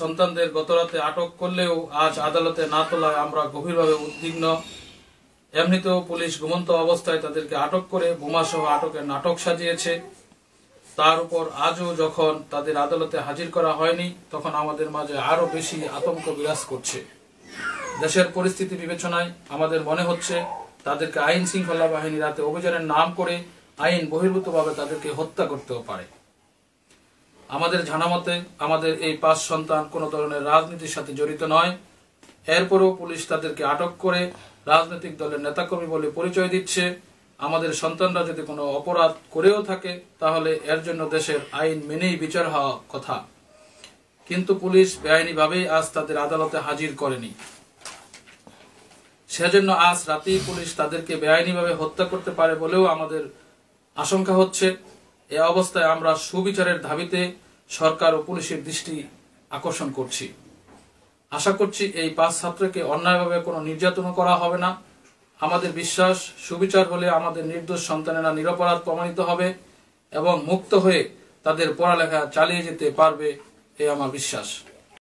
সন্তানদের গতরাতে আটক করলেও আজ আদালতে না তোলায় আমরা গভীরভাবে উদ্বিগ্ন। এমনিতেও পুলিশ ঘুমন্ত অবস্থায় তাদেরকে আটক করে বোমাসহ আটকের নাটক সাজিয়েছে। তার উপর আজও যখন তাদের আদালতে হাজির করা হয়নি, তখন আমাদের মাঝে আরো বেশি আতঙ্ক বিরাজ করছে। দেশের পরিস্থিতি বিবেচনায় আমাদের মনে হচ্ছে তাদেরকে আইন শৃঙ্খলা বাহিনী রাতে অভিযানের নাম করে আইন বহির্ভূতভাবে তাদেরকে হত্যা করতেও পারে। আমাদের জানামতে আমাদের এই 5 সন্তান কোনো ধরনের রাজনীতির সাথে জড়িত নয়। এরপরও পুলিশ তাদেরকে আটক করে রাজনৈতিক দলের নেতাকর্মী বলে পরিচয় দিচ্ছে। আমাদের সন্তানরা যদি কোনো অপরাধ করেও থাকে তাহলে এর জন্য দেশের আইন মেনেই বিচার হওয়া কথা, কিন্তু পুলিশ বেআইনিভাবেই আজ তাদের আদালতে হাজির করেনি। সেজন্য আজ রাতেই পুলিশ তাদেরকে বেআইনিভাবে হত্যা করতে পারে বলেও আমাদের আশঙ্কা হচ্ছে। এ অবস্থায় আমরা সুবিচারের দাবিতে সরকার ও পুলিশের দৃষ্টি আকর্ষণ করছি। আশা করছি এই 5 ছাত্রকে অন্যায়ভাবে কোনো নির্যাতন করা হবে না। আমাদের বিশ্বাস, সুবিচার হলে আমাদের নির্দোষ সন্তানেরা নিরপরাধ প্রমাণিত হবে এবং মুক্ত হয়ে তাদের পড়ালেখা চালিয়ে যেতে পারবে, এ আমার বিশ্বাস।